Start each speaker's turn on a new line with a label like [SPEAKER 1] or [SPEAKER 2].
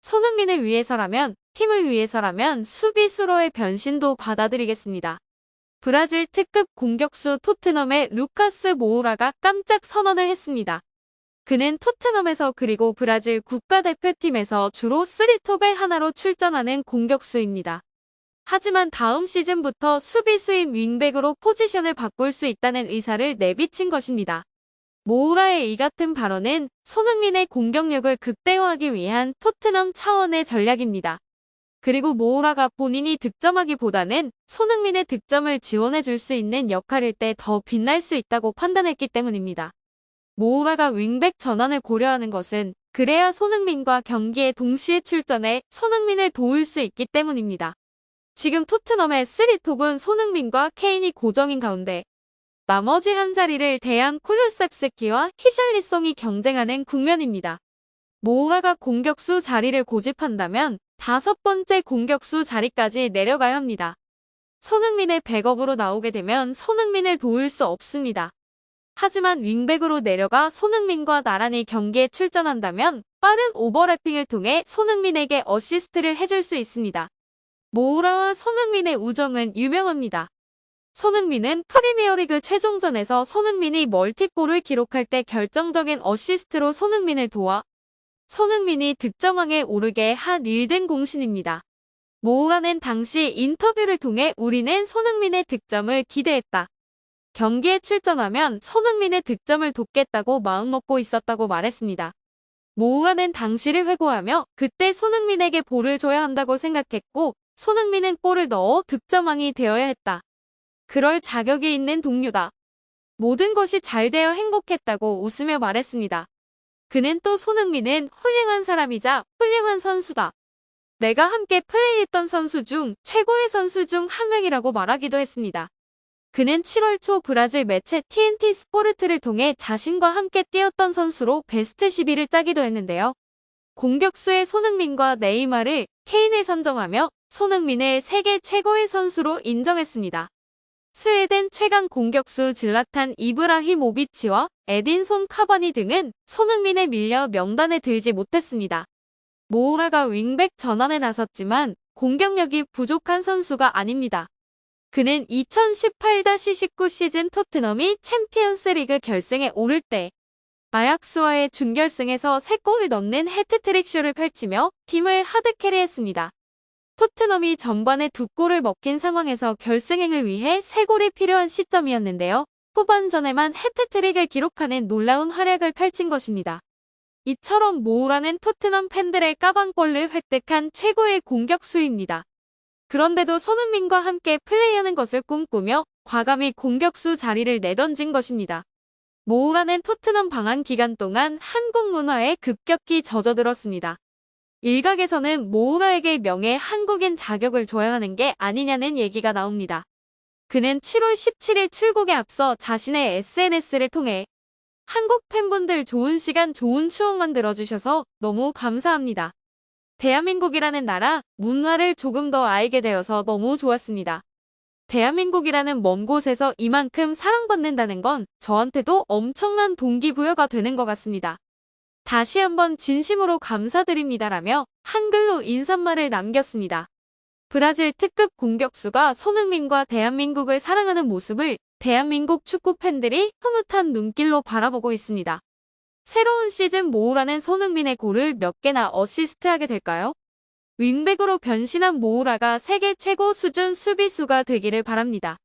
[SPEAKER 1] 손흥민을 위해서라면, 팀을 위해서라면 수비수로의 변신도 받아들이겠습니다. 브라질 특급 공격수 토트넘의 루카스 모우라가 깜짝 선언을 했습니다. 그는 토트넘에서 그리고 브라질 국가대표팀에서 주로 3톱의 하나로 출전하는 공격수입니다. 하지만 다음 시즌부터 수비수인 윙백으로 포지션을 바꿀 수 있다는 의사를 내비친 것입니다. 모우라의 이 같은 발언은 손흥민의 공격력을 극대화하기 위한 토트넘 차원의 전략입니다. 그리고 모우라가 본인이 득점하기보다는 손흥민의 득점을 지원해 줄 수 있는 역할일 때 더 빛날 수 있다고 판단했기 때문입니다. 모우라가 윙백 전환을 고려하는 것은 그래야 손흥민과 경기에 동시에 출전해 손흥민을 도울 수 있기 때문입니다. 지금 토트넘의 3톱은 손흥민과 케인이 고정인 가운데 나머지 한 자리를 대안 쿨루셉스키와 히샬리송이 경쟁하는 국면입니다. 모우라가 공격수 자리를 고집한다면 5번째 공격수 자리까지 내려가야 합니다. 손흥민의 백업으로 나오게 되면 손흥민을 도울 수 없습니다. 하지만 윙백으로 내려가 손흥민과 나란히 경기에 출전한다면 빠른 오버래핑을 통해 손흥민에게 어시스트를 해줄 수 있습니다. 모우라와 손흥민의 우정은 유명합니다. 손흥민은 프리미어리그 최종전에서 손흥민이 멀티골을 기록할 때 결정적인 어시스트로 손흥민을 도와 손흥민이 득점왕에 오르게 한 1등 공신입니다. 모우라는 당시 인터뷰를 통해 우리는 손흥민의 득점을 기대했다. 경기에 출전하면 손흥민의 득점을 돕겠다고 마음먹고 있었다고 말했습니다. 모우라는 당시를 회고하며 그때 손흥민에게 볼을 줘야 한다고 생각했고 손흥민은 골을 넣어 득점왕이 되어야 했다. 그럴 자격이 있는 동료다. 모든 것이 잘 되어 행복했다고 웃으며 말했습니다. 그는 또 손흥민은 훌륭한 사람이자 훌륭한 선수다. 내가 함께 플레이했던 선수 중 최고의 선수 중 한 명이라고 말하기도 했습니다. 그는 7월 초 브라질 매체 TNT 스포르트를 통해 자신과 함께 뛰었던 선수로 베스트 10위를 짜기도 했는데요. 공격수의 손흥민과 네이마르, 케인을 선정하며 손흥민을 세계 최고의 선수로 인정했습니다. 스웨덴 최강 공격수 질라탄 이브라히모비치와 에딘손 카바니 등은 손흥민에 밀려 명단에 들지 못했습니다. 모우라가 윙백 전환에 나섰지만 공격력이 부족한 선수가 아닙니다. 그는 2018-19 시즌 토트넘이 챔피언스 리그 결승에 오를 때 아약스와의 준결승에서 3골을 넣는 해트트릭쇼를 펼치며 팀을 하드캐리했습니다. 토트넘이 전반에 2골을 먹힌 상황에서 결승행을 위해 3골이 필요한 시점이었는데요. 후반전에만 해트트릭을 기록하는 놀라운 활약을 펼친 것입니다. 이처럼 모우라는 토트넘 팬들의 까방골을 획득한 최고의 공격수입니다. 그런데도 손흥민과 함께 플레이하는 것을 꿈꾸며 과감히 공격수 자리를 내던진 것입니다. 모우라는 토트넘 방한 기간 동안 한국 문화에 급격히 젖어들었습니다. 일각에서는 모우라에게 명예 한국인 자격을 줘야 하는 게 아니냐는 얘기가 나옵니다. 그는 7월 17일 출국에 앞서 자신의 SNS를 통해 한국 팬분들 좋은 시간 좋은 추억 만들어주셔서 너무 감사합니다. 대한민국이라는 나라, 문화를 조금 더 알게 되어서 너무 좋았습니다. 대한민국이라는 먼 곳에서 이만큼 사랑받는다는 건 저한테도 엄청난 동기부여가 되는 것 같습니다. 다시 한번 진심으로 감사드립니다라며 한글로 인사말을 남겼습니다. 브라질 특급 공격수가 손흥민과 대한민국을 사랑하는 모습을 대한민국 축구 팬들이 흐뭇한 눈길로 바라보고 있습니다. 새로운 시즌 모우라는 손흥민의 골을 몇 개나 어시스트하게 될까요? 윙백으로 변신한 모우라가 세계 최고 수준 수비수가 되기를 바랍니다.